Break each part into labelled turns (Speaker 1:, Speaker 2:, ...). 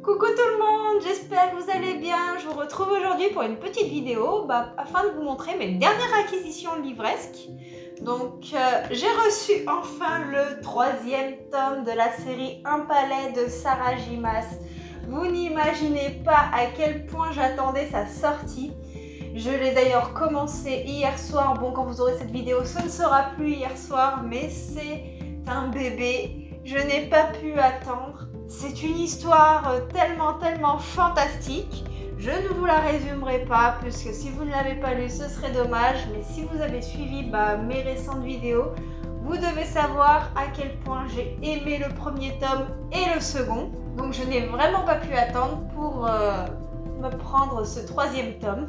Speaker 1: Coucou tout le monde, j'espère que vous allez bien. Je vous retrouve aujourd'hui pour une petite vidéo afin de vous montrer mes dernières acquisitions livresques. Donc j'ai reçu enfin le 3e tome de la série Un palais de Sarah J. Maas. Vous n'imaginez pas à quel point j'attendais sa sortie. Je l'ai d'ailleurs commencé hier soir. Bon, quand vous aurez cette vidéo, ce ne sera plus hier soir, mais c'est un bébé. Je n'ai pas pu attendre. C'est une histoire tellement fantastique. Je ne vous la résumerai pas, puisque si vous ne l'avez pas lu, ce serait dommage. Mais si vous avez suivi mes récentes vidéos, vous devez savoir à quel point j'ai aimé le premier tome et le second. Donc je n'ai vraiment pas pu attendre pour me prendre ce 3e tome,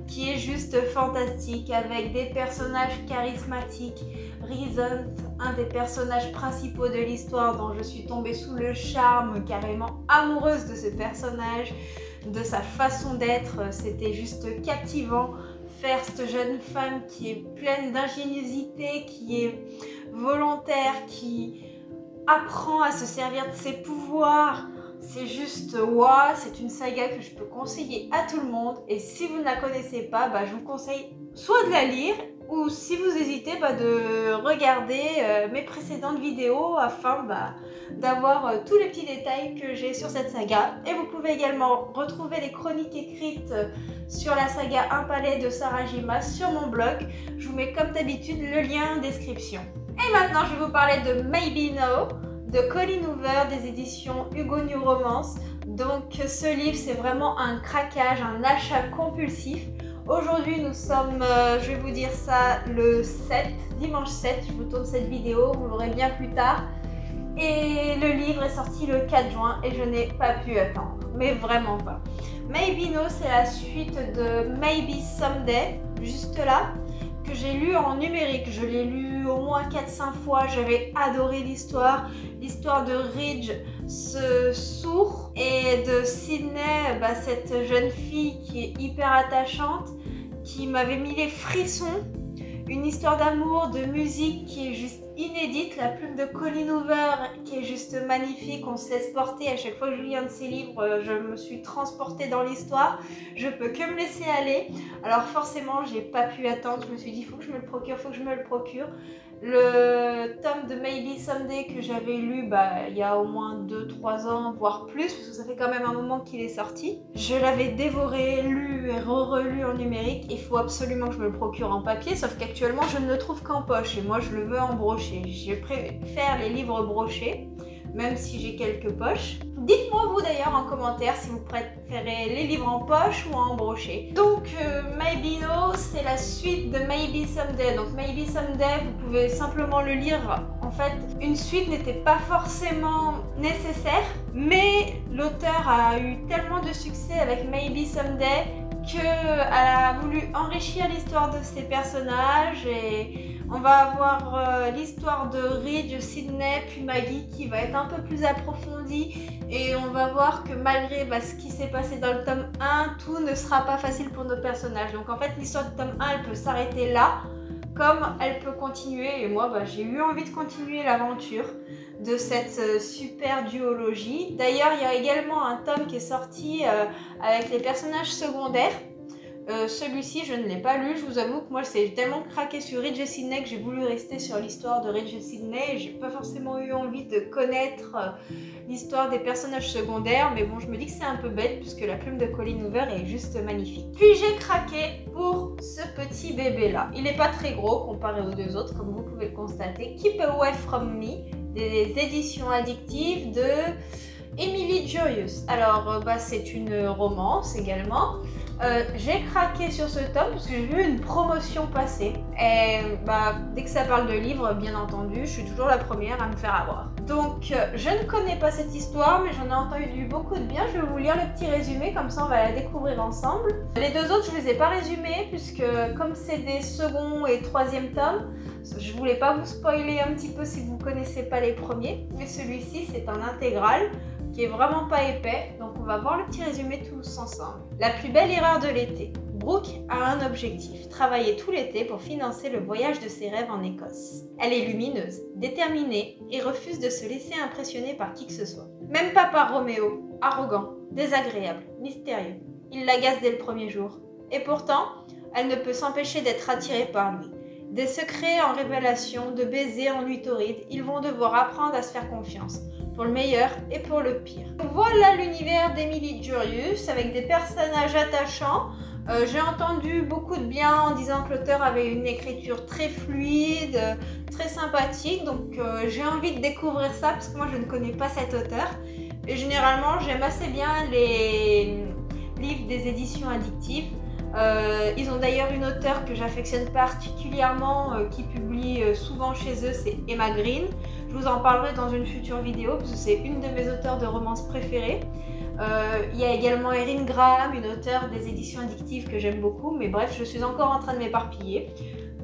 Speaker 1: qui est juste fantastique, avec des personnages charismatiques. Reason, un des personnages principaux de l'histoire, dont je suis tombée sous le charme, carrément amoureuse de ce personnage, de sa façon d'être, c'était juste captivant. Faire cette jeune femme qui est pleine d'ingéniosité, qui est volontaire, qui apprend à se servir de ses pouvoirs, c'est juste waouh, c'est une saga que je peux conseiller à tout le monde. Et si vous ne la connaissez pas, je vous conseille soit de la lire, ou si vous hésitez, de regarder mes précédentes vidéos afin d'avoir tous les petits détails que j'ai sur cette saga. Et vous pouvez également retrouver les chroniques écrites sur la saga Un palais de Sarah J. Maas sur mon blog. Je vous mets comme d'habitude le lien en description. Et maintenant, je vais vous parler de Maybe Now de Colleen Hoover des éditions Hugo New Romance. Donc ce livre, c'est vraiment un craquage, un achat compulsif. Aujourd'hui, nous sommes, je vais vous dire ça, le 7, dimanche 7. Je vous tourne cette vidéo, vous l'aurez bien plus tard. Et le livre est sorti le 4 juin et je n'ai pas pu attendre, mais vraiment pas. Maybe No, c'est la suite de Maybe Someday, juste là, que j'ai lu en numérique. Je l'ai lu au moins 4-5 fois. J'avais adoré l'histoire de Ridge, ce sourd, et de Sydney, cette jeune fille qui est hyper attachante, qui m'avait mis les frissons. Une histoire d'amour, de musique qui est juste inédite. La plume de Colleen Hoover qui est juste magnifique. On se laisse porter. À chaque fois que je lis un de ses livres, je me suis transportée dans l'histoire. Je peux que me laisser aller. Alors forcément, j'ai pas pu attendre. Je me suis dit, il faut que je me le procure, il faut que je me le procure. Le tome de Maybe Someday que j'avais lu il y a au moins 2-3 ans, voire plus, parce que ça fait quand même un moment qu'il est sorti. Je l'avais dévoré, lu et relu en numérique. Il faut absolument que je me le procure en papier, sauf qu'actuellement je ne le trouve qu'en poche et moi je le veux en broché. Je préfère les livres brochés, même si j'ai quelques poches. Dites-moi vous d'ailleurs en commentaire si vous préférez les livres en poche ou en broché. Donc Maybe No, c'est la suite de Maybe Someday. Donc Maybe Someday, vous pouvez simplement le lire. En fait, une suite n'était pas forcément nécessaire, mais l'auteur a eu tellement de succès avec Maybe Someday qu'elle a voulu enrichir l'histoire de ses personnages, et on va avoir l'histoire de Ridge, Sydney puis Maggie qui va être un peu plus approfondie, et on va voir que malgré ce qui s'est passé dans le tome 1, tout ne sera pas facile pour nos personnages. Donc en fait l'histoire du tome 1 elle peut s'arrêter là, comme elle peut continuer, et moi j'ai eu envie de continuer l'aventure de cette super duologie. D'ailleurs, il y a également un tome qui est sorti avec les personnages secondaires. Celui-ci, je ne l'ai pas lu. Je vous avoue que moi, j'ai tellement craqué sur Ridge et Sydney que j'ai voulu rester sur l'histoire de Ridge et Sydney. J'ai pas forcément eu envie de connaître l'histoire des personnages secondaires, mais bon, je me dis que c'est un peu bête puisque la plume de Colleen Hoover est juste magnifique. Puis j'ai craqué pour ce petit bébé-là. Il n'est pas très gros comparé aux deux autres, comme vous pouvez le constater. Keep Away From Me, des éditions addictives de Emily Joyous. Alors c'est une romance également. J'ai craqué sur ce tome parce que j'ai vu une promotion passer, et dès que ça parle de livres, bien entendu, je suis toujours la première à me faire avoir. Donc je ne connais pas cette histoire, mais j'en ai entendu beaucoup de bien. Je vais vous lire le petit résumé, comme ça on va la découvrir ensemble. Les deux autres, je ne les ai pas résumés puisque comme c'est des second et 3e tomes, je voulais pas vous spoiler un petit peu si vous ne connaissez pas les premiers, mais celui-ci c'est un intégral qui est vraiment pas épais, donc on va voir le petit résumé tous ensemble. La plus belle erreur de l'été. Brooke a un objectif, travailler tout l'été pour financer le voyage de ses rêves en Écosse. Elle est lumineuse, déterminée et refuse de se laisser impressionner par qui que ce soit. Même pas par Roméo, arrogant, désagréable, mystérieux. Il l'agace dès le premier jour. Et pourtant, elle ne peut s'empêcher d'être attirée par lui. Des secrets en révélation, de baisers en nuit torride, ils vont devoir apprendre à se faire confiance, pour le meilleur et pour le pire. Voilà l'univers d'Emily Durius, avec des personnages attachants. J'ai entendu beaucoup de bien en disant que l'auteur avait une écriture très fluide, très sympathique, donc j'ai envie de découvrir ça, parce que moi je ne connais pas cet auteur. Et généralement, j'aime assez bien les livres des éditions addictives. Ils ont d'ailleurs une auteure que j'affectionne particulièrement, qui publie souvent chez eux, c'est Emma Green. Je vous en parlerai dans une future vidéo parce que c'est une de mes auteurs de romances préférées. Il y a également Erin Graham, une auteure des éditions addictives que j'aime beaucoup, mais bref, je suis encore en train de m'éparpiller.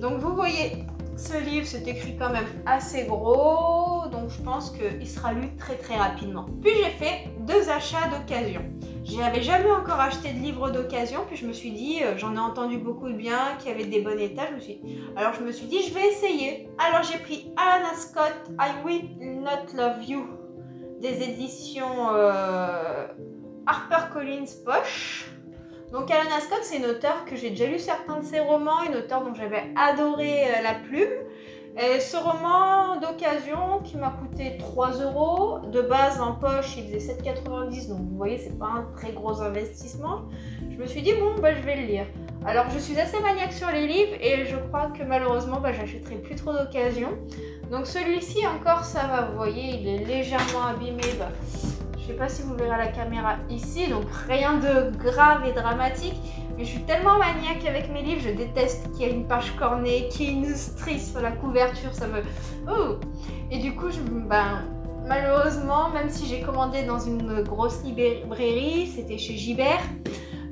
Speaker 1: Donc vous voyez, ce livre c'est écrit quand même assez gros, donc je pense qu'il sera lu très rapidement. Puis j'ai fait 2 achats d'occasion. Je n'avais jamais encore acheté de livre d'occasion, puis je me suis dit, j'en ai entendu beaucoup de bien, qu'il y avait des bons états, alors je me suis dit, je vais essayer. Alors j'ai pris Alana Scott, I Will Not Love You, des éditions HarperCollins Poche. Donc Alana Scott, c'est une auteure que j'ai déjà lu certains de ses romans, une auteure dont j'avais adoré la plume. Et ce roman d'occasion qui m'a coûté 3 €, de base en poche il faisait 7,90 €, donc vous voyez c'est pas un très gros investissement. Je me suis dit bon bah je vais le lire. Alors je suis assez maniaque sur les livres et je crois que malheureusement bah, j'achèterai plus trop d'occasion. Donc celui-ci encore ça va, vous voyez il est légèrement abîmé. Bah, je sais pas si vous verrez à la caméra ici, donc rien de grave et dramatique. Mais je suis tellement maniaque avec mes livres, je déteste qu'il y ait une page cornée, qu'il y ait une strie sur la couverture, ça me... Oh. Et du coup, malheureusement, même si j'ai commandé dans une grosse librairie, c'était chez Gibert,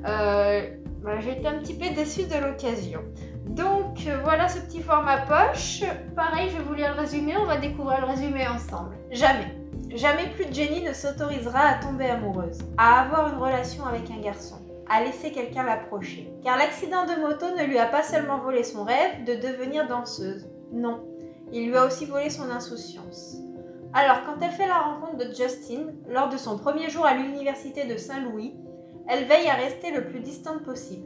Speaker 1: j'ai été un petit peu déçue de l'occasion. Donc voilà ce petit format poche. Pareil, je vais vous lire le résumé, on va découvrir le résumé ensemble. Jamais plus Jenny ne s'autorisera à tomber amoureuse, à avoir une relation avec un garçon, à laisser quelqu'un l'approcher. Car l'accident de moto ne lui a pas seulement volé son rêve de devenir danseuse. Non, il lui a aussi volé son insouciance. Alors, quand elle fait la rencontre de Justin, lors de son premier jour à l'université de Saint-Louis, elle veille à rester le plus distante possible.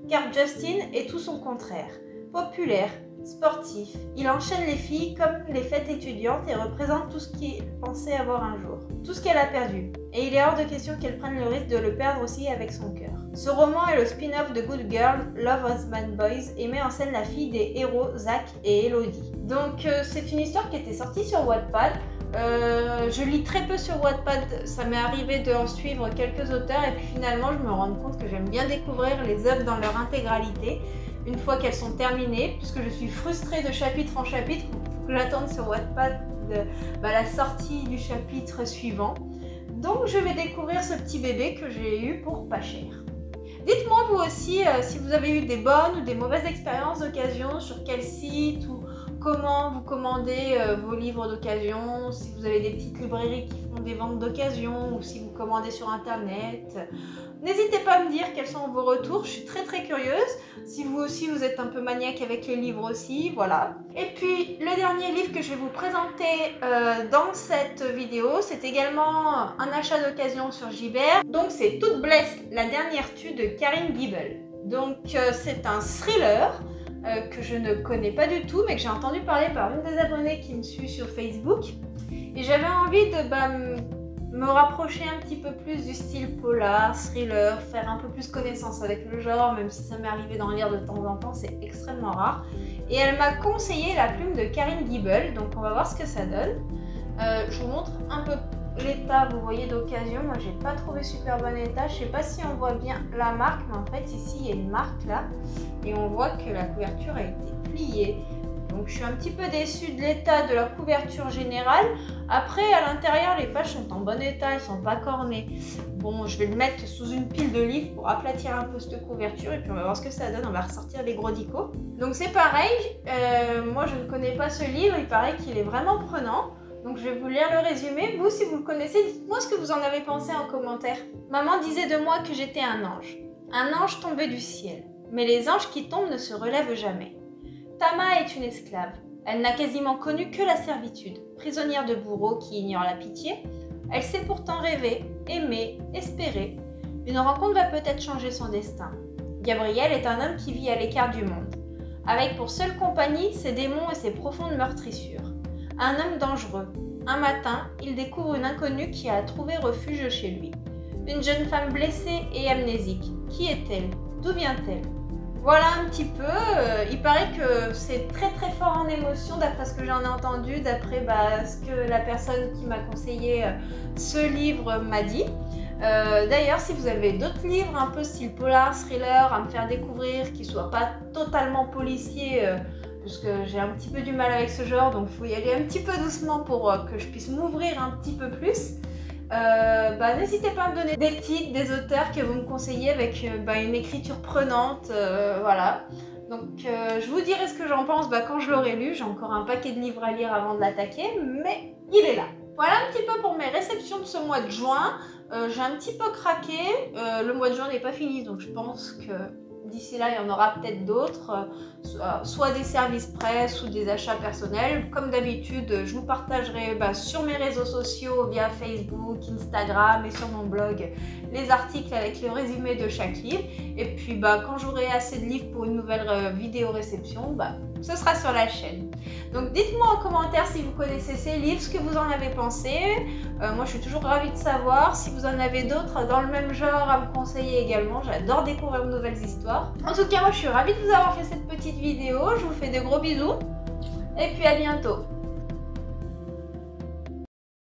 Speaker 1: Car Justin est tout son contraire. Populaire, sportif, il enchaîne les filles comme les fêtes étudiantes et représente tout ce qu'il pensait avoir un jour. Tout ce qu'elle a perdu. Et il est hors de question qu'elle prenne le risque de le perdre aussi avec son cœur. Ce roman est le spin-off de Good Girl, Love Husband Boys et met en scène la fille des héros Zach et Elodie. Donc c'est une histoire qui était sortie sur Wattpad. Je lis très peu sur Wattpad, ça m'est arrivé d'en suivre quelques auteurs et puis finalement je me rends compte que j'aime bien découvrir les œuvres dans leur intégralité une fois qu'elles sont terminées, puisque je suis frustrée de chapitre en chapitre, il faut que j'attende sur Wattpad la sortie du chapitre suivant. Donc je vais découvrir ce petit bébé que j'ai eu pour pas cher. Dites-moi vous aussi si vous avez eu des bonnes ou des mauvaises expériences d'occasion, sur quel site ou comment vous commandez vos livres d'occasion, si vous avez des petites librairies qui font des ventes d'occasion ou si vous commandez sur internet. N'hésitez pas à me dire quels sont vos retours, je suis très curieuse. Si vous aussi vous êtes un peu maniaque avec les livres aussi, voilà. Et puis le dernier livre que je vais vous présenter dans cette vidéo, c'est également un achat d'occasion sur Gibert. Donc c'est Toute blesse, la dernière tue de Karine Gibel. Donc c'est un thriller que je ne connais pas du tout, mais que j'ai entendu parler par une des abonnées qui me suit sur Facebook. Et j'avais envie de me rapprocher un petit peu plus du style polar, thriller, faire un peu plus connaissance avec le genre, même si ça m'est arrivé d'en lire de temps en temps, c'est extrêmement rare. Et elle m'a conseillé La plume de Karine Gibel, donc on va voir ce que ça donne. Je vous montre un peu l'état, vous voyez, d'occasion. Moi j'ai pas trouvé super bon état, je sais pas si on voit bien la marque, mais en fait ici il y a une marque là, et on voit que la couverture a été pliée. Donc je suis un petit peu déçue de l'état de la couverture générale. Après à l'intérieur les pages sont en bon état, elles sont pas cornées. Bon, je vais le mettre sous une pile de livres pour aplatir un peu cette couverture et puis on va voir ce que ça donne, on va ressortir les gros dicots. Donc c'est pareil, moi je ne connais pas ce livre, il paraît qu'il est vraiment prenant. Donc je vais vous lire le résumé. Vous, si vous le connaissez, dites-moi ce que vous en avez pensé en commentaire. Maman disait de moi que j'étais un ange tombé du ciel. mais les anges qui tombent ne se relèvent jamais. Tama est une esclave. Elle n'a quasiment connu que la servitude. Prisonnière de bourreaux qui ignorent la pitié, elle sait pourtant rêver, aimer, espérer. Une rencontre va peut-être changer son destin. Gabriel est un homme qui vit à l'écart du monde, avec pour seule compagnie ses démons et ses profondes meurtrissures. Un homme dangereux. Un matin, il découvre une inconnue qui a trouvé refuge chez lui. Une jeune femme blessée et amnésique. Qui est-elle? D'où vient-elle? Voilà un petit peu. Il paraît que c'est très très fort en émotion d'après ce que j'en ai entendu, d'après ce que la personne qui m'a conseillé ce livre m'a dit. D'ailleurs, si vous avez d'autres livres un peu style polar, thriller à me faire découvrir, qui ne soient pas totalement policiers, parce que j'ai un petit peu du mal avec ce genre, donc il faut y aller un petit peu doucement pour que je puisse m'ouvrir un petit peu plus. N'hésitez pas à me donner des titres, des auteurs que vous me conseillez avec une écriture prenante, voilà. Donc je vous dirai ce que j'en pense quand je l'aurai lu. J'ai encore un paquet de livres à lire avant de l'attaquer, mais il est là. Voilà un petit peu pour mes réceptions de ce mois de juin. J'ai un petit peu craqué, le mois de juin n'est pas fini, donc je pense que d'ici là il y en aura peut-être d'autres, soit des services presse ou des achats personnels. Comme d'habitude, je vous partagerai sur mes réseaux sociaux via Facebook, Instagram et sur mon blog les articles avec le résumé de chaque livre. Et puis quand j'aurai assez de livres pour une nouvelle vidéo réception, ce sera sur la chaîne. Donc dites-moi en commentaire si vous connaissez ces livres, ce que vous en avez pensé. Moi je suis toujours ravie de savoir. Si vous en avez d'autres dans le même genre à me conseiller également, j'adore découvrir de nouvelles histoires. En tout cas, moi je suis ravie de vous avoir fait cette petite vidéo. Je vous fais de gros bisous et puis à bientôt.